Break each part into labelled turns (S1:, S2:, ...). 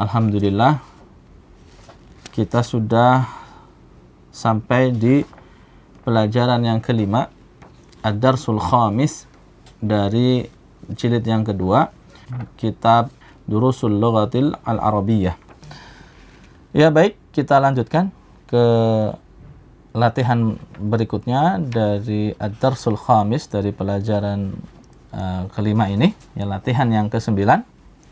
S1: alhamdulillah kita sudah sampai di pelajaran yang kelima, ad-darsul khamis dari jilid yang kedua, kitab Durusul Lughatil Al-Arabiyyah. Ya baik, kita lanjutkan ke latihan berikutnya dari ad-darsul khamis dari pelajaran kelima ini, ya latihan yang ke-9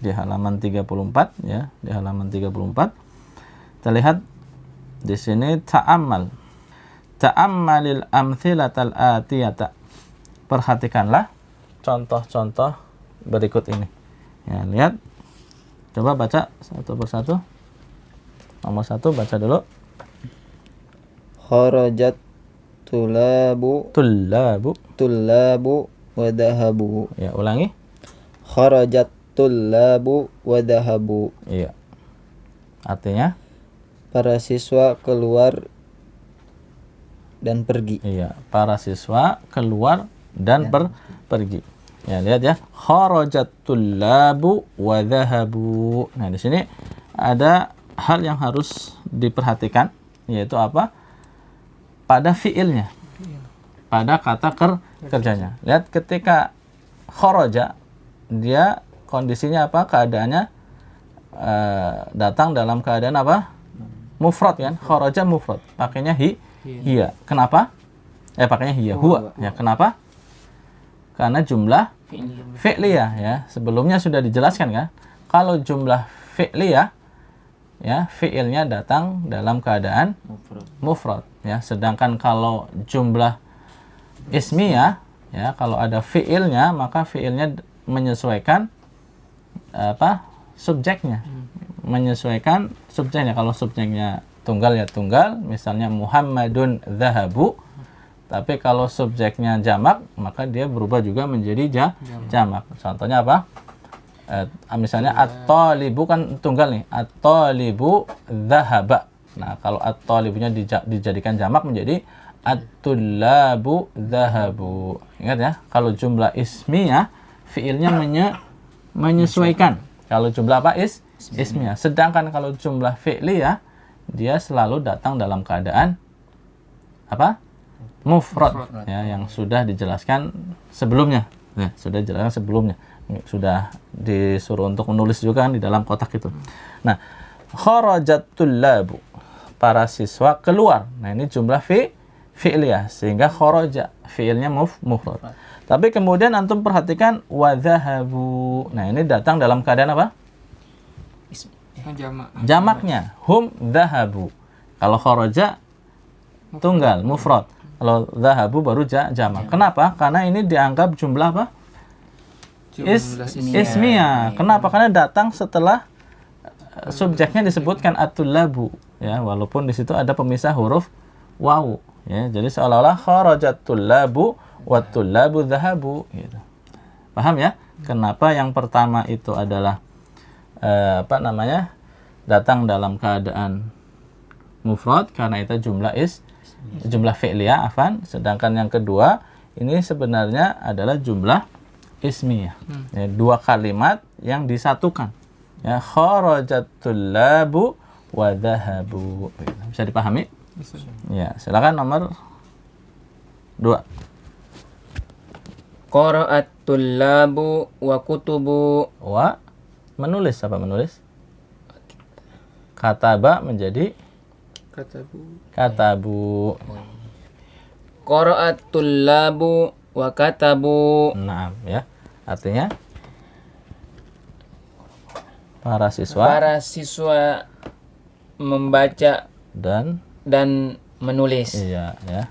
S1: di halaman 34 ya, di halaman 34. Kita lihat di sini ta'ammalil amthilatal atiyata. Perhatikanlah contoh-contoh berikut ini. Ya, lihat. Coba baca satu persatu. Nomor 1 baca dulu.
S2: Kharajat tullabu wa dhahabu.
S1: Ya, ulangi.
S2: Kharajat tullabu wa dhahabu.
S1: Iya. Artinya
S2: para siswa keluar dan pergi.
S1: Iya, para siswa keluar dan pergi. Ya, lihat ya. Kharajat tullabu wa dhahabu. Nah, di sini ada hal yang harus diperhatikan, yaitu apa? Pada fiilnya. Pada kata kerjanya. Lihat ketika kharaja, dia kondisinya apa? Keadaannya datang dalam keadaan apa? Mufrad kan? Kharaja mufrad. Pakainya hiya. Kenapa? Pakainya hiya. Huwa. Ya, kenapa? Karena jumlah fi'liyah ya. Sebelumnya sudah dijelaskan kan? Kalau jumlah fi'liyah ya, fi'ilnya datang dalam keadaan mufrad ya. Sedangkan kalau jumlah ismiyah ya, kalau ada fi'ilnya maka fi'ilnya menyesuaikan subjeknya. Menyesuaikan subjeknya. Kalau subjeknya tunggal ya tunggal, misalnya Muhammadun dhahabu. Tapi kalau subjeknya jamak, maka dia berubah juga menjadi jamak. Contohnya apa? Misalnya at-talibu kan tunggal nih, at-talibu dhahaba. Nah, kalau at-talibunya dijadikan jamak menjadi at-tullabu dhahabu. Ingat ya, kalau jumlah ismiyah fiilnya menyesuaikan. Kalau jumlah apa? Ismiyah. Sedangkan kalau jumlah fi'liyah dia selalu datang dalam keadaan apa? Mufrad ya, yang sudah dijelaskan sebelumnya. Ya, sudah dijelaskan sebelumnya. Sudah disuruh untuk menulis juga kan di dalam kotak itu. Nah, kharajat tullabu, para siswa keluar. Nah, ini jumlah fi'liyah sehingga kharaja fi'ilnya mufrad. Tapi kemudian antum perhatikan wa dhahabu. Nah, ini datang dalam keadaan apa? Jamaknya hum dhahabu. Kalau kharaja tunggal mufrad. Kalau dhahabu baru jamak. Kenapa? Karena ini dianggap jumlah apa? Ismiyah. Kenapa? Karena datang setelah subjeknya disebutkan at-tullabu ya, walaupun di situ ada pemisah huruf wawu ya. Jadi seolah-olah kharajat tullabu wa tullabu dhahabu gitu. Paham ya? Kenapa yang pertama itu adalah datang dalam keadaan mufrad karena itu jumlah fi'liyah sedangkan yang kedua ini sebenarnya adalah jumlah ismiyah. Ya, dua kalimat yang disatukan. Ya, kharajat tullabu wa dhahabu. Bisa dipahami? Bisa. Ya, silakan nomor 2.
S2: Qara'at tullabu wa kutubu.
S1: Wa menulis apa menulis? Kataba menjadi katabu.
S2: Qara'at tullabu wa katabu.
S1: Nah, ya. Artinya para siswa membaca dan menulis. Iya, ya.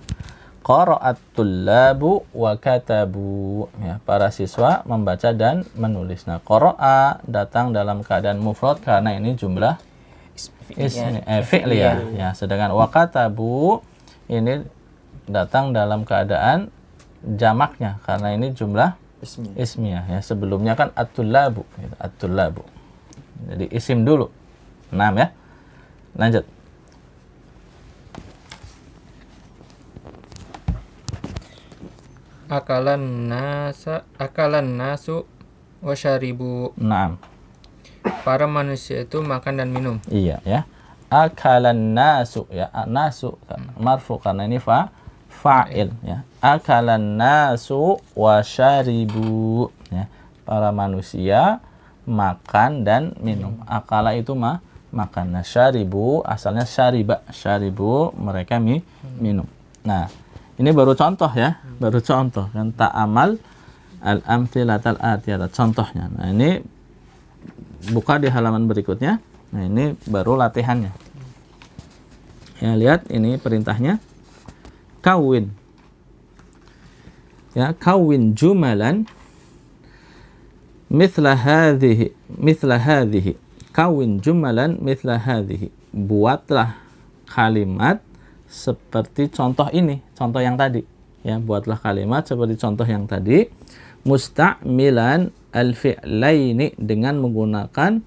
S1: Qara'at tullabu wa katabu. Ya, para siswa membaca dan menulis. Nah, qara'a datang dalam keadaan mufrad karena ini jumlah fi'liyah ya. Sedangkan wa katabu ini datang dalam keadaan jamaknya karena ini jumlah ismiyah ya. Sebelumnya kan at-tullabu gitu, at-tullabu. Jadi isim dulu. 6 ya. Lanjut.
S2: Akalan nasu wa syaribu.
S1: Naam.
S2: Para manusia itu makan dan minum.
S1: Iya ya. Akalan nasu ya. Nasu marfu karena ini fa'il ya. Akalan nasu wa syaribu ya. Para manusia makan dan minum. Akala itu makan. Nah, syaribu asalnya syariba. Syaribu mereka minum. Nah, ini baru contoh ya. Baru contoh kan ta'amal al-amtsilatal atiyah contohnya. Nah, ini buka di halaman berikutnya. Nah, ini baru latihannya. Ya, lihat ini perintahnya. Kawin. Ya, kawin jumalan mithla hadhihi. Kawin jumalan mithla hadhihi. Buatlah kalimat seperti contoh ini, contoh yang tadi. Ya, buatlah kalimat seperti contoh yang tadi. Musta'milan al-fi'laini dengan menggunakan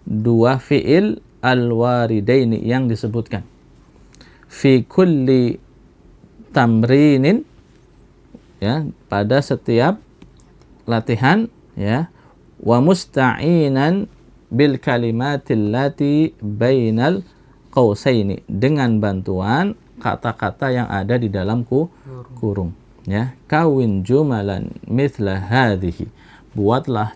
S1: dua fi'il al-waridaini yang disebutkan. Fi kulli tamrinin ya, pada setiap latihan ya, wa musta'inan bil kalimatil lati bainal qausaini dengan bantuan kata-kata yang ada di dalam kurung ya. Kawin jumalan mithla hadhihi. Buatlah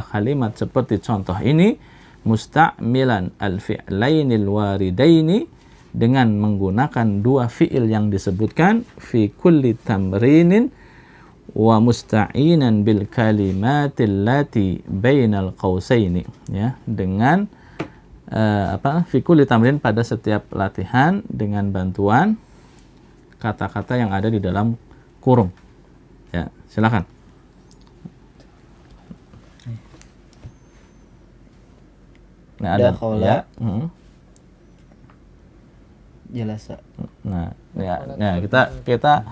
S1: kalimat seperti contoh ini musta'milan al-fi'lainil waridaini dengan menggunakan dua fi'il yang disebutkan fi kulli tamrinin wa musta'inan bil kalimatil lati bainal qausaini ya, dengan fi kulli tamrin pada setiap latihan dengan bantuan kata-kata yang ada di dalam kurung. Ya, silakan. Nah, ada ya.
S2: Jalasa.
S1: Nah, ya kita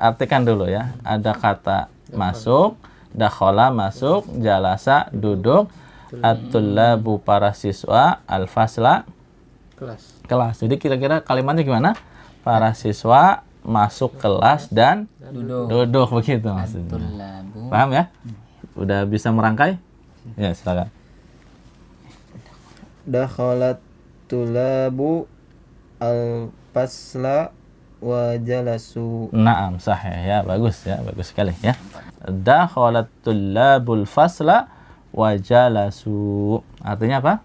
S1: artikan dulu ya. Ada kata masuk, dakhala masuk, jalasa duduk, at-tullabu para siswa, al-fasla kelas. Jadi kira-kira kalimatnya gimana? Para siswa masuk kelas dan duduk begitu maksudnya. Paham ya? Udah bisa merangkai? Ya, silakan.
S2: Dakhalat tulabu al-fasla wa jalasu.
S1: Naam, sahih ya, bagus sekali ya. Dakhalat tulabul fasla wa jalasu. Artinya apa?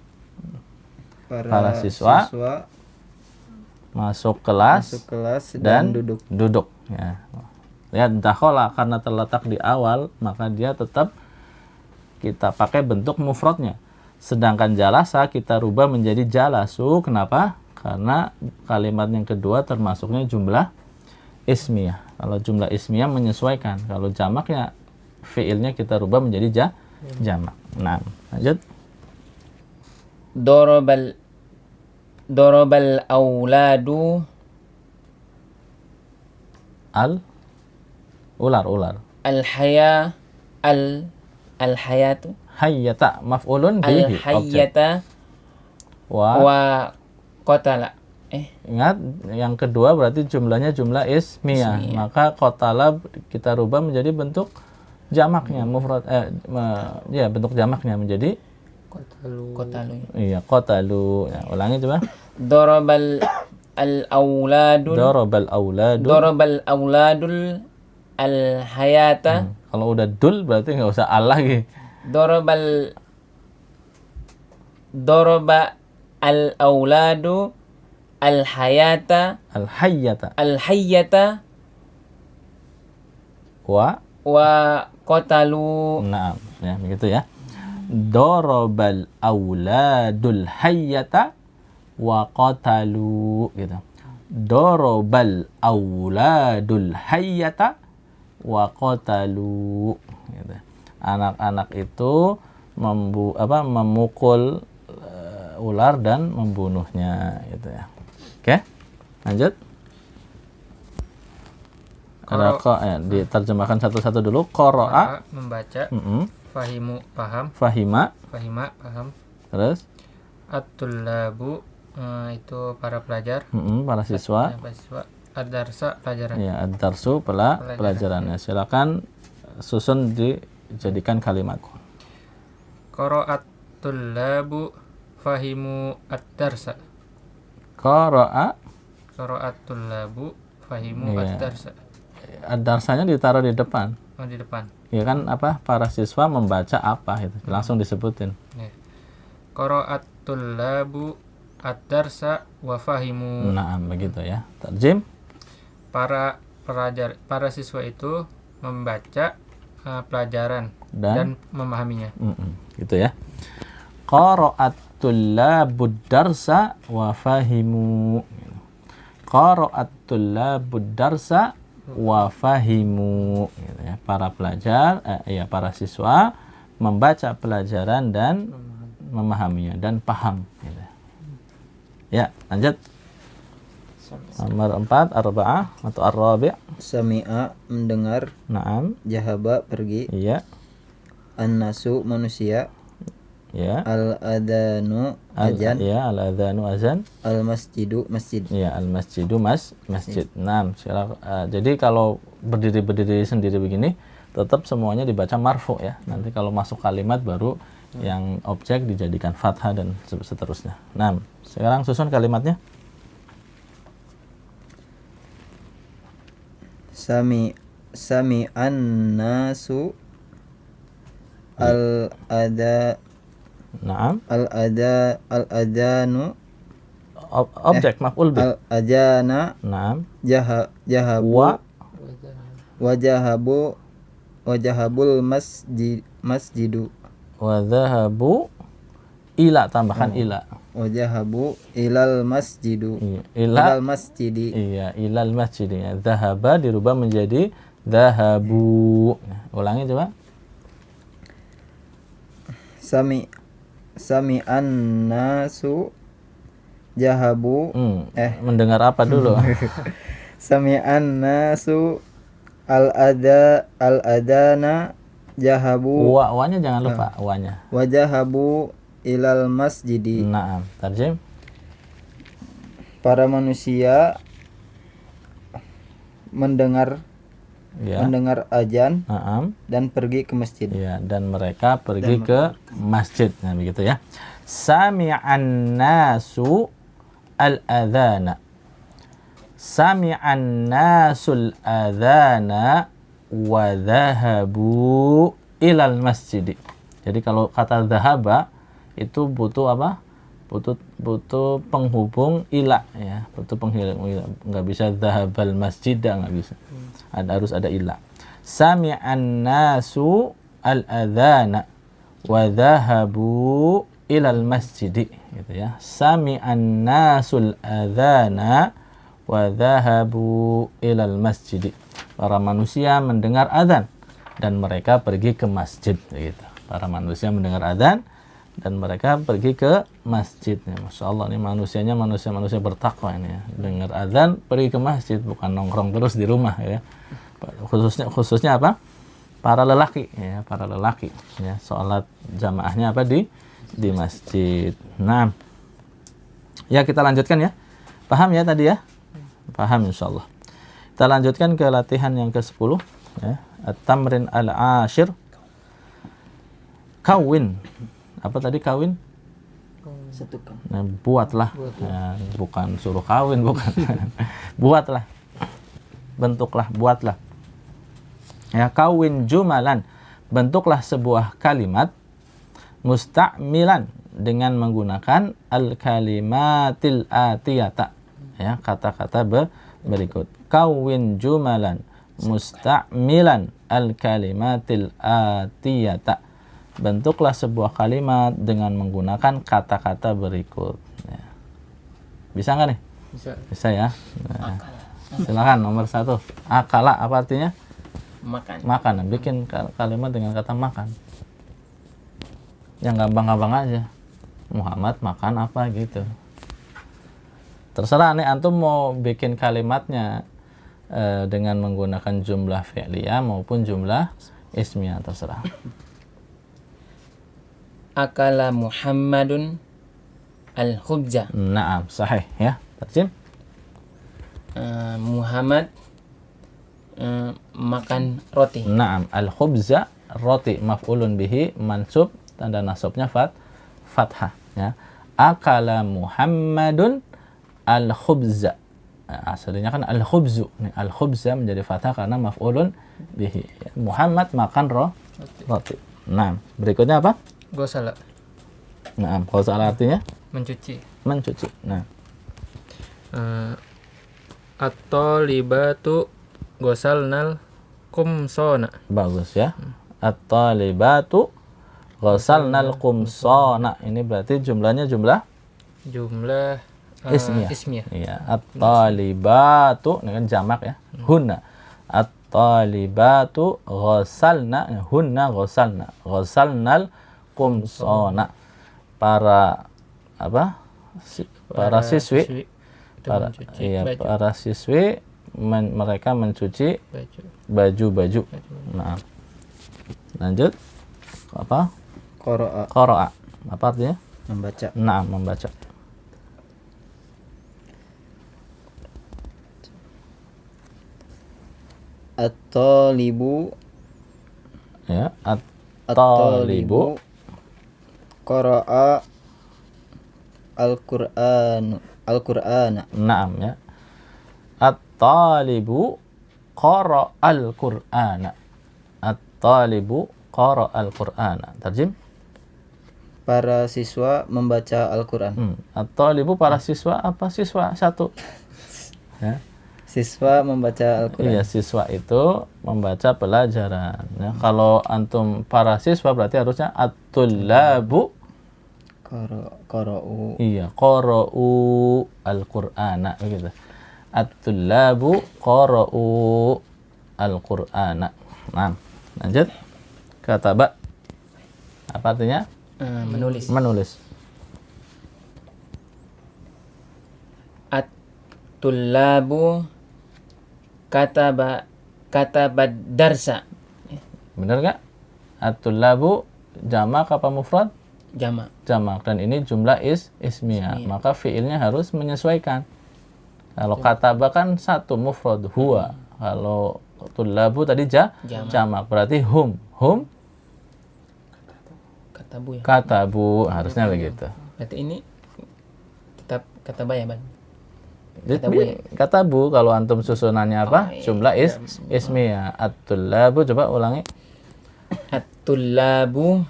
S1: Para siswa masuk kelas dan duduk ya. Lihat dakhala karena terletak di awal, maka dia tetap kita pakai bentuk mufradnya. Sedangkan jalasa kita rubah menjadi jalasu. Kenapa? Karena kalimat yang kedua termasuknya jumlah ismiyah. Kalau jumlah ismiyah menyesuaikan. Kalau jamaknya fiilnya kita rubah menjadi jamak. Nah, lanjut.
S2: Dorobal auladu
S1: ular.
S2: Al-hayatu
S1: Hayyata maf'ulun bihi.
S2: Al-hayyata wa qatala.
S1: Ingat, yang kedua berarti jumlahnya jumlah ismiyah. Maka qatala kita rubah menjadi bentuk jamaknya, mufrad bentuk jamaknya menjadi
S2: qatalu.
S1: Iya, qatalu. Ya, ulangi coba.
S2: Darabal auladul al-hayata.
S1: Kalau udah dul berarti nggak usah al lagi.
S2: Daraba al-auladu al-hayyata wa qatalu.
S1: Nah, ya begitu ya. Darabal auladul hayyata wa qatalu gitu. Darabal auladul hayyata wa qatalu gitu. Anak-anak itu memukul ular dan membunuhnya gitu ya. Oke, lanjut. Ada diterjemahkan satu-satu dulu. Qara'a
S2: membaca. Fahimu paham.
S1: Fahima
S2: paham.
S1: Terus
S2: at-tullabu itu para pelajar.
S1: Para siswa.
S2: Ad-darsa pelajaran.
S1: Ya, ad-darsu pelajarannya. Silakan susun dijadikan kalimat.
S2: Qara'at tullabu fahimu ad-darsa.
S1: Qara'a.
S2: Qara'at tullabu fahimu
S1: Iya.
S2: ad-darsa.
S1: Darsanya ditaruh di depan.
S2: Oh, di depan.
S1: Ya kan apa? Para siswa membaca apa itu. Langsung disebutin.
S2: Ya. Qara'at tullabu ad-darsa wa fahimu.
S1: Nah, begitu ya. Tarjim.
S2: Para siswa itu membaca pelajaran dan memahaminya.
S1: Gitu ya. Qara'at tullabud darsa wa fahimu. Qara'at tullabud darsa wa fahimu. Gitu ya. Para pelajar, para siswa membaca pelajaran dan memahaminya dan paham. Gitu. Ya, lanjut. Nomor 4, arba'ah atau ar-rabi'.
S3: Sami'a mendengar,
S1: Naam.
S3: jahaba pergi,
S1: Iya.
S3: an-nasu manusia,
S1: Ya.
S3: al-adanu ajan,
S1: Ya, al-adzanu azan.
S3: al-masjidu masjid.
S1: Ya, al-masjidu masjid. Naam. Jadi kalau berdiri sendiri begini, tetap semuanya dibaca marfu ya. Nanti kalau masuk kalimat baru yang objek dijadikan fathah dan seterusnya. Naam. Sekarang susun kalimatnya.
S3: Sami'an nasu al-ada
S1: Naam.
S3: al-adanu
S1: Objek maf'ul bih.
S3: al-ajana
S1: Naam.
S3: jahabu
S1: Wa
S3: wajahabul masjidu
S1: wa dhahabu ila, tambahkan ila.
S3: wajahabu ilal masjidu
S1: Iya,
S3: ilal masjidi.
S1: Iya, ilal masjid ya. Dhahaba dirubah menjadi dhahabu. Nah, ulangi coba.
S3: Sami'an nasu jahabu
S1: Mendengar apa dulu?
S3: Sami'an nasu al-adana jahabu
S1: Wa-nya jangan lupa, wa-nya.
S3: wajahabu ilal masjidi.
S1: Naam, tarjim.
S3: Para manusia mendengar
S1: Ya.
S3: ajan
S1: Naam.
S3: dan pergi ke masjid.
S1: Ya, dan mereka pergi ke masjid. Nah, begitu ya. Sami'an nasu al-adhana. Sami'an nasul adhana wa dhahabu ilal masjid. Jadi kalau kata dhahaba itu butuh apa? Butuh penghubung ila ya, butuh penghubung ila. Enggak bisa dhahabal masjid, enggak bisa. Harus ada ila. Sami'an nasu al-adhana wa dhahabu ilal masjid, gitu ya. Sami'an nasul adhana wa dhahabu ilal masjid. Para manusia mendengar azan dan mereka pergi ke masjid, gitu. Para manusia mendengar azan dan mereka pergi ke masjid. Ya, Masya Allah, ini manusianya manusia bertakwa ini ya. Dengar azan pergi ke masjid, bukan nongkrong terus di rumah ya. Khususnya apa? Para lelaki ya, para lelaki ya. Sholat jamaahnya apa di masjid. Nah, ya kita lanjutkan ya. Paham ya tadi ya? Paham insyaallah. Kita lanjutkan ke latihan yang ke-10 ya. At-tamrin al-ashir. Kawin. Apa tadi kawin?
S3: Satukan.
S1: Nah, buatlah. Ya, bukan suruh kawin, bukan. Buatlah. Bentuklah, buatlah. Ya, kawin jumalan. Bentuklah sebuah kalimat musta'milan dengan menggunakan al-kalimatil atiyata. Ya, kata-kata berikut. Kawin jumalan musta'milan al-kalimatil atiyata. Bentuklah sebuah kalimat dengan menggunakan kata-kata berikut. Ya. Bisa nggak nih? Bisa ya. Nah, silakan nomor 1. Akala apa artinya? Makan. Bikin kalimat dengan kata makan. Yang gampang-gampang aja. Muhammad makan apa gitu. Terserah nih antum mau bikin kalimatnya dengan menggunakan jumlah fi'liyah maupun jumlah ismiyah, terserah.
S2: Akala Muhammadun al-khubza.
S1: Naam, sahih ya. Terjem.
S2: Muhammad makan roti.
S1: Naam, al-khubza roti maf'ulun bihi mansub tanda nasabnya fathah ya. Akala Muhammadun al-khubza. Nah, aslinya kan al-khubzu. Al-khubza menjadi fathah karena maf'ulun bihi. Muhammad makan roti. Nah, berikutnya apa?
S2: Gosala.
S1: Nah, ghasala artinya
S2: Mencuci.
S1: Nah,
S2: At-talibatu ghasalnal qumsana.
S1: bagus ya. At-talibatu ghasalnal qumsana. Ini berarti jumlahnya jumlah
S2: Jumlah ismiyah.
S1: Iya, at-talibatu ini kan jamak ya. Hunna. At-talibatu ghasalna, hunna ghasalna. Ghasalnal qumsana. Para apa? Para siswi. Para siswi mereka mencuci baju-baju. Nah, lanjut. Apa? Qara'a. Apa artinya?
S3: Membaca.
S1: Nah, membaca.
S3: At-talibu.
S1: Ya, at-talibu
S3: Qara'a Al-Qur'ana.
S1: Naam ya. At-talibu qara'al Qur'ana. At-talibu qara'al Qur'ana. Terjem?
S3: Para siswa membaca Al-Qur'an.
S1: At-talibu para siswa apa? Siswa satu. Ya.
S3: Siswa membaca Al-Qur'an.
S1: Iya, siswa itu membaca pelajaran. Ya. Kalau antum para siswa berarti harusnya at-tullabu
S3: Qara'u.
S1: Iya, qara'u al-Qur'ana begitu. At-tullabu qara'u al-Qur'ana. Nah, lanjut. Kataba. Apa artinya? Menulis.
S2: At-tullabu kataba darsa.
S1: Benar enggak? At-tullabu jamak apa mufrad?
S2: Jamak.
S1: Dan ini jumlah ismiyah. Maka fiilnya harus menyesuaikan. Kalau kataba kan satu mufrad huwa. Kalau tullabu tadi jamak. Berarti hum
S2: Katabu ya.
S1: katabu harusnya begitu.
S2: Berarti ini tetap kataba ya, Bang.
S1: Katabu kalau antum susunannya apa? Jumlah ismiyah. At-tullabu coba ulangi.
S2: At-tullabu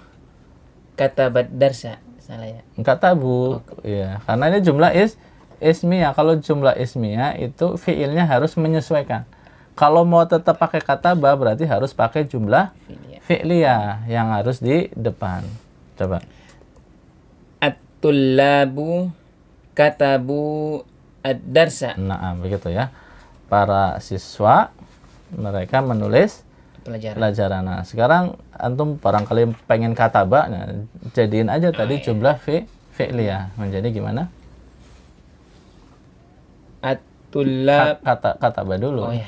S2: katabat darsa. Salah ya.
S1: Katabu. Iya, karena ini jumlah ismiyah. Kalau jumlah ismiyah itu fiilnya harus menyesuaikan. Kalau mau tetap pakai kataba berarti harus pakai jumlah fi'liyah yang harus di depan. Coba.
S2: At-tullabu katabu ad-darsa.
S1: Nah, begitu ya. Para siswa mereka menulis pelajaran. Nah, sekarang antum barangkali pengen kataba, nah, jadiin aja tadi jumlah fi'liyah. Menjadi gimana?
S2: At-tullab
S1: Kataba dulu.
S2: Oh ya.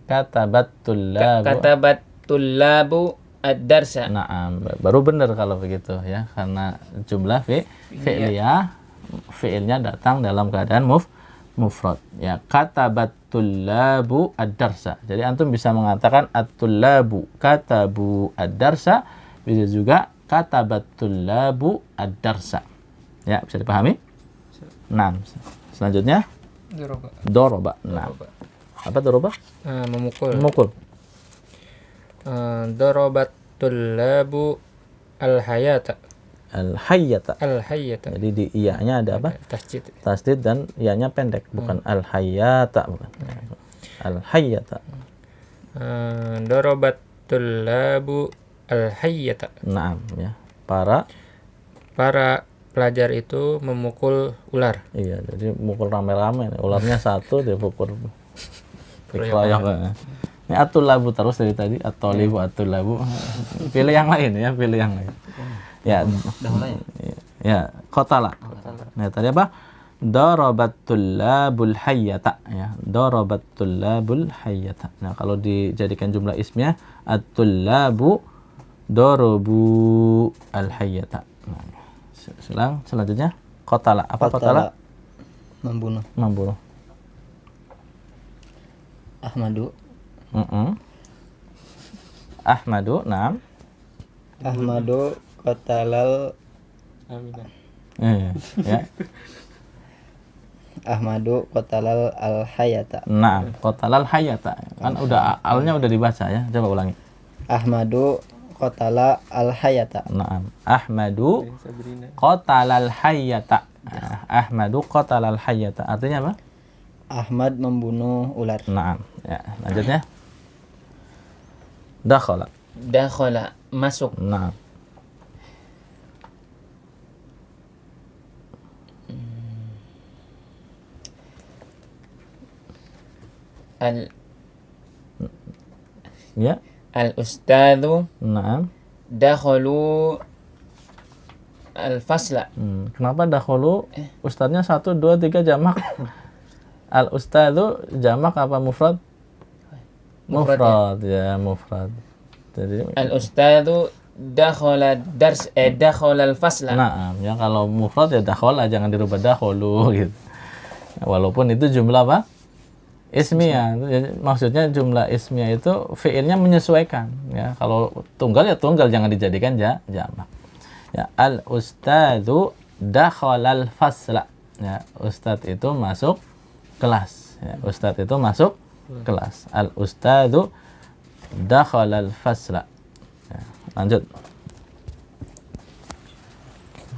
S1: Katabat
S2: tullabu ad-darsa.
S1: Nah, baru benar kalau begitu ya, karena jumlah fi'liyah, fi'ilnya datang dalam keadaan mufrad. Ya, katabat tullabu ad-darsa. Jadi antum bisa mengatakan at-tullabu katabu ad-darsa, bisa juga katabat tullabu ad-darsa. Ya, bisa dipahami? Nah, selanjutnya doroba. Nah, apa doroba? Memukul.
S2: Dorobat tullabu al-hayata.
S1: Jadi di iya-nya ada apa? Tasdid dan iya-nya pendek, bukan al-hayata, bukan. Al-hayata.
S2: Dorobat tullabu al-hayata.
S1: Naam ya. Para
S2: pelajar itu memukul ular.
S1: Iya, jadi mukul rame-rame. Ularnya satu dia pukul dikeroyok. Ini at-tullabu terus dari tadi, at-talibu, at-tullabu. Pilih yang lain ya, pilih yang lain. Ya, ya, qatala. Nah, tadi apa? Darabat tullabul hayyata ya. Darabat tullabul hayyata. Nah, kalau dijadikan jumlah ismiyah, at-tullabu darabu al-hayyata. Nah, selanjutnya qatala. Apa qatala?
S3: Membunuh.
S1: Ahmadu, naam.
S3: Ahmadu qatalal
S1: Ya.
S3: Ahmadu qatalal al hayata.
S1: Nah, qatalal hayata. Kan udah alnya udah dibaca ya. Coba ulangi.
S3: Ahmadu qatala al hayata.
S1: Naam. Ahmadu qatalal hayata. Ahmadu qatalal hayata. Artinya apa?
S3: Ahmad membunuh ular.
S1: Naam. Ya, lanjutnya. Dakhala.
S2: Dakhala, masuk.
S1: Naam.
S2: Al
S1: Ya.
S2: al ustadzu
S1: Naam.
S2: dakhalu al fasla.
S1: Kenapa dahulu ustadznya 1, 2, 3 jamak? Al ustadzu jamak apa mufrad? Mufrad ya, mufrad. Jadi
S2: Al ustadzu dakhala dakhala al fasla.
S1: nah, ya kalau mufrad ya dakhala, jangan dirubah dahulu gitu. Walaupun itu jumlah apa? Ismiyah. Jadi, maksudnya jumlah ismiyah itu fiilnya menyesuaikan ya. Kalau tunggal ya tunggal, jangan dijadikan jamak. Ya, al ustadzu dakhalal fasla. Ya, ustadz itu masuk kelas. Ya, ustadz itu masuk kelas. Al ustadzu dakhalal fasla. Ya, lanjut.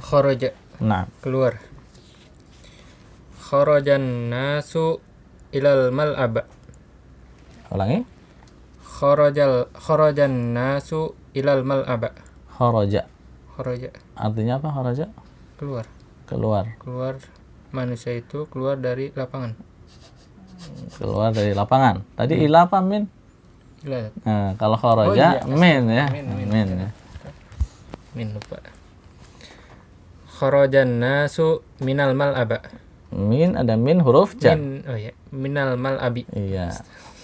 S2: Kharaja,
S1: Nah,
S2: keluar. Kharajan nasu ilal mal'ab.
S1: ulangi.
S2: Kharajan nasu ilal mal'ab.
S1: Kharaja.
S2: Kharaja,
S1: Artinya apa kharaja?
S2: keluar.
S1: Keluar.
S2: Keluar, manusia itu keluar dari lapangan.
S1: Keluar dari lapangan. Tadi ila apa min?
S2: Lihat,
S1: Nah, kalau kharaja min ya. Min ya.
S2: min lupa. Kharajan nasu minal mal'ab.
S1: Min ada min huruf jar.
S2: Minal mal'abi,
S1: Iya.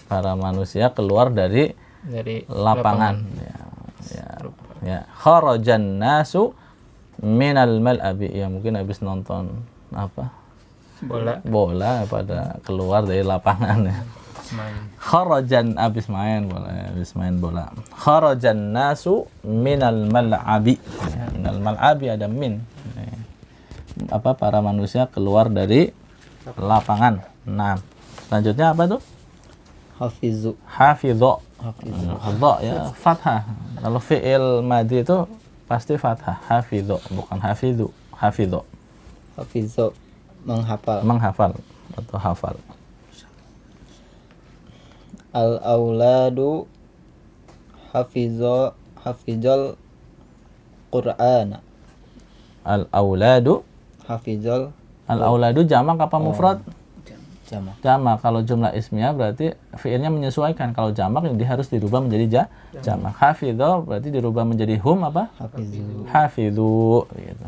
S1: Para manusia keluar dari
S2: dari
S1: lapangan. Ya. Kharajan nasu minal mal'abi. Ya mungkin habis nonton apa? Bola pada keluar dari lapangan ya.
S2: main.
S1: Kharajan habis main bola. Kharajan nasu minal mal'abi. Ya, minal mal'abi ada min. Apa para manusia keluar dari lapangan. Nah, selanjutnya apa tuh?
S3: Hafizu.
S1: Hafidho. Hafidho ya, fathah. Kalau fi'il madhi itu pasti fathah. Hafidho, bukan hafidhu. Hafidho.
S3: Hafizu menghafal.
S1: Menghafal atau hafal.
S3: Al auladu hafizul Qur'ana.
S1: Al auladu.
S3: Hafizul
S1: Al auladu jamak apa mufrad?
S3: jamak.
S1: Jamak. Kalau jumlah ismiyah berarti fi'ilnya menyesuaikan. Kalau jamak dia harus dirubah menjadi jamak. Hafidho berarti dirubah menjadi hum apa?
S3: Hafizu.
S1: Hafidhu gitu.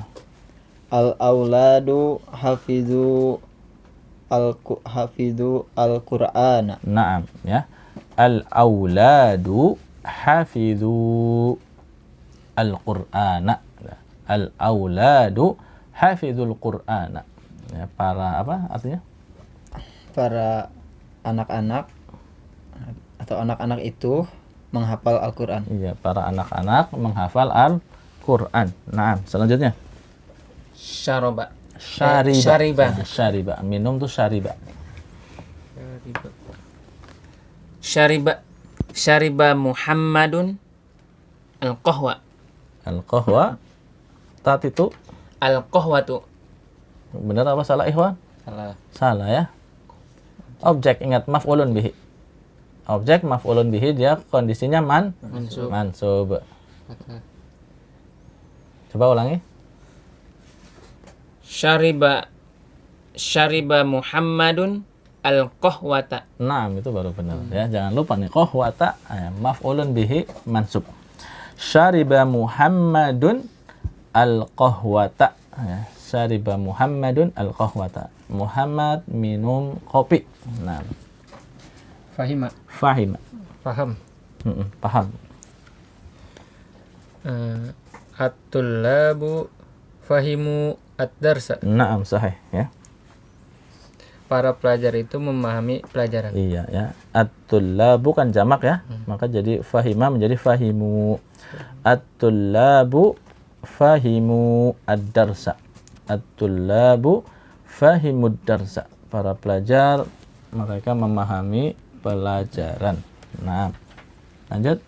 S3: Al auladu hafizu al Qur'ana.
S1: Naam ya. Al auladu hafidhu al Qur'ana. Al auladu hafidhul Qur'ana. Ya, para apa artinya?
S3: Para anak-anak atau anak-anak itu menghafal Al-Qur'an.
S1: Iya, para anak-anak menghafal Al-Qur'an. Naam, selanjutnya.
S2: Syariba.
S1: Syariba. Minum tuh syariba.
S2: Syariba Muhammadun al-qahwa.
S1: Al-qahwa. Tat itu
S2: Al-qahwatu.
S1: benar apa salah ikhwan? Salah ya. Objek, ingat maf'ulun bihi. Objek maf'ulun bihi dia kondisinya mansub. Coba ulangi.
S2: Syariba Muhammadun al-qahwata.
S1: Nah, itu baru benar ya. Jangan lupa nih qahwata maf'ulun bihi mansub. Syariba Muhammadun al-qahwata ya. Syariba Muhammadun al-qahwata. Muhammad minum kopi. Nah. Fahim.
S2: Paham.
S1: Paham.
S2: At-tullabu fahimu ad-darsa.
S1: Naam, sahih ya.
S2: para pelajar itu memahami pelajaran.
S1: Iya ya. At-tullabu kan jamak ya. Maka jadi fahima menjadi fahimu. At-tullabu fahimu ad-darsa. At-tullabu fahimud darsa. Para pelajar mereka memahami pelajaran. Nah, lanjut.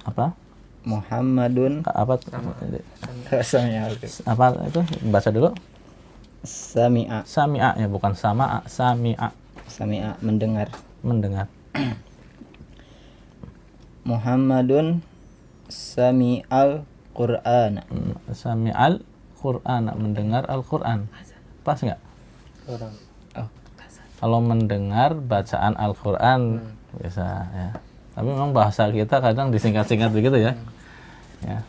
S1: Apa?
S3: Muhammadun
S1: Apa?
S3: rasanya
S1: Apa itu? Baca dulu.
S3: sami'a.
S1: Sami'a ya, bukan sama'a. Sami'a,
S3: Sami'a mendengar.
S1: mendengar.
S3: Muhammadun sami'al Qur'ana.
S1: Sami'al Qur'an, mendengar Al-Qur'an. Pas nggak?
S2: Orang.
S1: Kalau mendengar bacaan Al-Qur'an bisa ya. Tapi memang bahasa kita kadang disingkat-singkat begitu ya. Ya.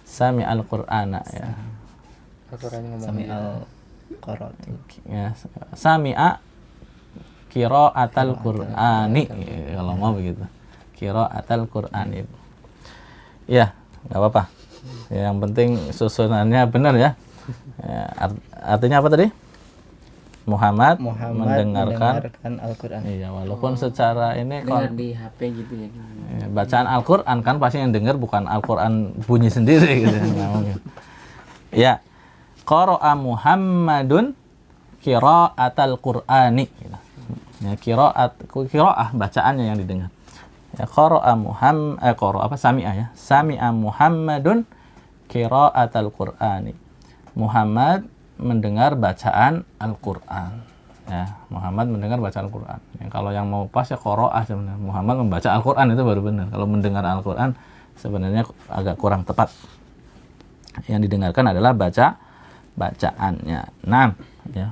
S1: Sami'al Qur'ana ya.
S3: Sami'al Qur'an.
S1: Ya. Sami'a qira'atal Qur'ani ya, kalau mau begitu. Qira'atal Qur'ani. Ya, nggak apa-apa. Ya, yang penting susunannya benar ya. Ya, artinya apa tadi? Muhammad mendengarkan
S3: Al-Qur'an.
S1: iya, walaupun secara ini
S2: Dengar di HP gitu ya.
S1: ya, bacaan Al-Qur'an kan pasti yang dengar bukan Al-Qur'an bunyi sendiri gitu. Nggak mungkin. Ya. Qara'a Muhammadun qira'atal Qur'ani gitu. Ya, qira'ah bacaannya yang didengar. Ya, sami'a ya. Sami'a Muhammadun qira'atal Qur'ani. Muhammad mendengar bacaan Al-Qur'an. Ya, Muhammad mendengar bacaan Al-Qur'an. Ya, kalau yang mau pas ya qira'ah sebenarnya. Muhammad membaca Al-Qur'an itu baru benar. Kalau mendengar Al-Qur'an sebenarnya agak kurang tepat. Yang didengarkan adalah bacaannya. Nah, ya.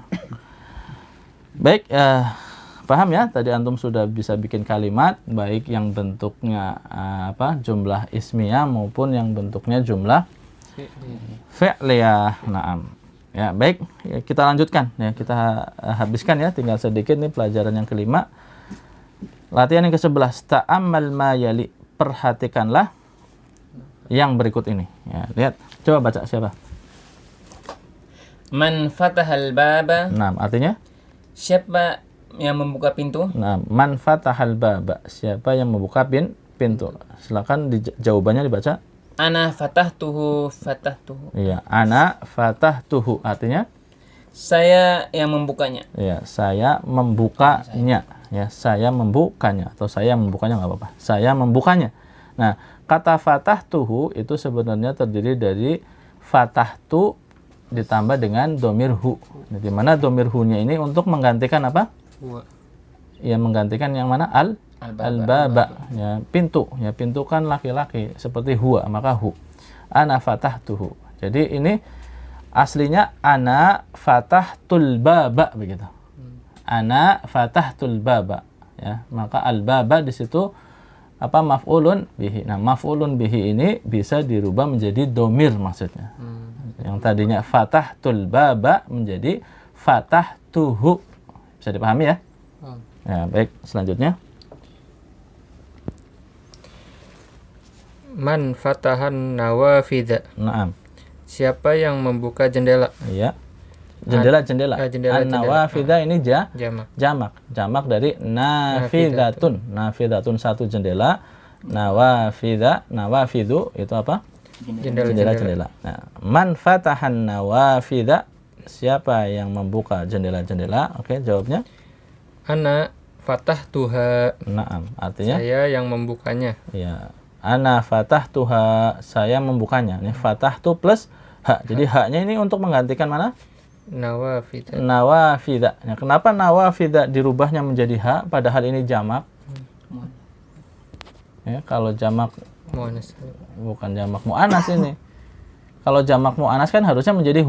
S1: Baik, paham ya? Tadi antum sudah bisa bikin kalimat baik yang bentuknya jumlah ismiyah maupun yang bentuknya jumlah fi'liyah. Naam. Ya, baik, ya, kita lanjutkan ya, kita habiskan ya, tinggal sedikit nih pelajaran yang kelima. Latihan yang ke-11, ta'ammal ma yali, perhatikanlah yang berikut ini. Ya, lihat, coba baca siapa?
S2: Man fatahal baba.
S1: Nah, artinya?
S2: Siapa yang membuka pintu?
S1: Nah, man fatahal baba, siapa yang membuka pintu? Silakan jawabannya dibaca.
S2: Ana fatahtuhu.
S1: Iya, ana fatahtuhu, artinya?
S2: Saya yang membukanya.
S1: Ya, saya membukanya. Ya, saya membukanya atau saya membukanya nggak apa-apa. Saya membukanya. Nah, kata fatahtuhu itu sebenarnya terdiri dari fatahtu ditambah dengan domir hu. Nah, di mana domir hu-nya ini untuk menggantikan apa? Ya, menggantikan yang mana? Al-baba, ya, pintu. Ya, pintu kan laki-laki seperti huwa, maka hu. Ana fatahtuhu. Jadi ini aslinya ana fatahtul baba begitu. Ana fatahtul baba, ya. Maka al-baba di situ apa? Maf'ulun bihi. Nah, maf'ulun bihi ini bisa dirubah menjadi domir maksudnya. Yang tadinya fatahtul baba menjadi fatahtuhu. Bisa dipahami ya? Ya, baik, selanjutnya.
S2: Man fatahan nawafidha.
S1: Naam.
S2: Siapa yang membuka jendela?
S1: Iya. Jendela.
S2: Jendela.
S1: An-nawafidha ini
S2: Jamak.
S1: Jamak dari nafidatun. Nafidatun satu jendela. Nawafidu itu apa? Jendela. Nah, man fatahan nawafidha, siapa yang membuka jendela-jendela? Oke, jawabnya.
S2: Ana fatahtuha.
S1: Naam, artinya?
S2: Saya yang membukanya.
S1: Iya. Ana fatahtuha, saya membukanya. Ini fatahtu plus ha. Jadi haknya ini untuk menggantikan mana? Nawafidha. Nah, kenapa nawafidha dirubahnya menjadi ha padahal ini jamak? Ya, kalau jamak
S2: Muannas.
S1: Bukan jamak mu'anas ini. Kalau jamak mu'anas kan harusnya menjadi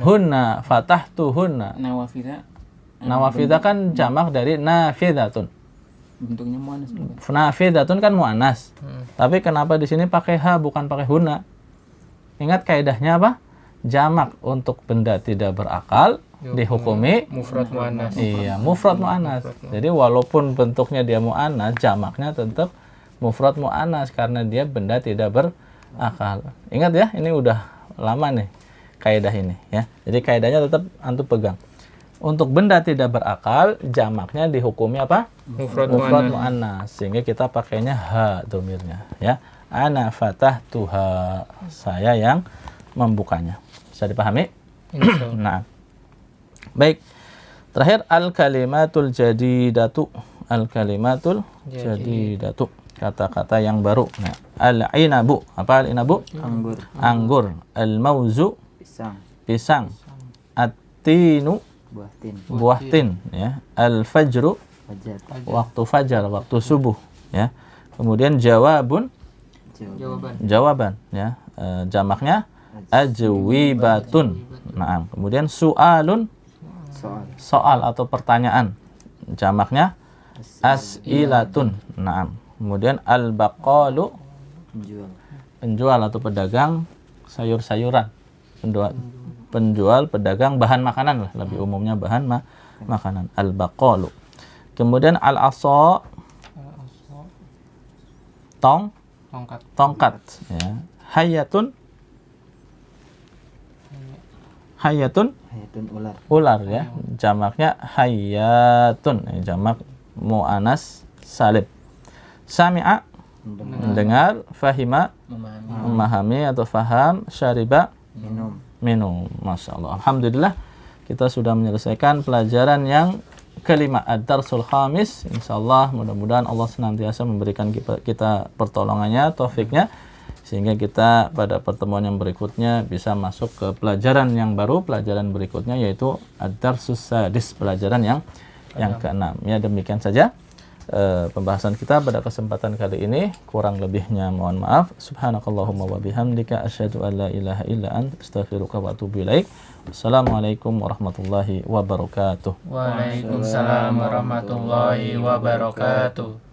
S1: hunna, fatahtuhunna. Nawafidha kan jamak dari nafidatun.
S2: Bentuknya muannas.
S1: Nafidatun kan mu'anas. Tapi kenapa di sini pakai ha bukan pakai hunna? Ingat kaidahnya apa? Jamak untuk benda tidak berakal dihukumi
S2: mufrad muannas.
S1: Iya, mufrad mu'anas. Jadi walaupun bentuknya dia mu'anas, jamaknya tetap mufrad mu'anas karena dia benda tidak berakal. Ingat ya, ini udah lama nih. kaidah ini ya. Jadi kaidahnya tetap antum pegang. Untuk benda tidak berakal, jamaknya dihukumi apa?
S2: Mufrad
S1: Mufrad
S2: muannas.
S1: muannas. Sehingga kita pakainya ha domirnya ya. Ana fatahtuha. Saya yang membukanya. Bisa dipahami?
S2: Insyaallah.
S1: Nah. Baik. Terakhir al-kalimatul jadidatu. Al-kalimatul jadidatu. Kata-kata yang baru. Nah, al-inabu. Apa al-inabu?
S3: Anggur.
S1: Anggur. Al-mauzu.
S3: Pisang.
S1: Pisang. At-tinu.
S3: Buah tin.
S1: Buah tin ya. Al-fajru.
S3: Fajar.
S1: Waktu fajar, waktu subuh ya. Kemudian jawabun, jawaban ya. Jamaknya ajwibatun. Nah, kemudian su'alun,
S3: Soal.
S1: soal atau pertanyaan. Jamaknya as'ilatun. Nah, kemudian al-baqalu,
S3: Penjual.
S1: penjual atau pedagang sayur-sayuran. Penjual pedagang bahan makanan lah, lebih umumnya bahan makanan. Al-baqalu. Kemudian al-asa, tongkat ya. Hayatun,
S3: Hayatun ular.
S1: ular ya. Jamaknya hayatun, jamak muannas salim. Sami'a, mendengar. Fahima, memahami atau faham. Syariba, minum. Masya Allah. Alhamdulillah kita sudah menyelesaikan pelajaran yang kelima, ad-darsul khamis. Insyaallah mudah-mudahan Allah senantiasa memberikan kita pertolongannya, taufiknya, sehingga kita pada pertemuan yang berikutnya bisa masuk ke pelajaran yang baru, pelajaran berikutnya yaitu ad-darsus sadis, pelajaran yang keenam. Ya, demikian saja pembahasan kita pada kesempatan kali ini. Kurang lebihnya mohon maaf. Subhanakallahumma wa bihamdika asyhadu an la ilaha illa anta astaghfiruka wa atubu ilaik. Wassalamualaikum warahmatullahi wabarakatuh.
S2: Waalaikumsalam warahmatullahi wabarakatuh.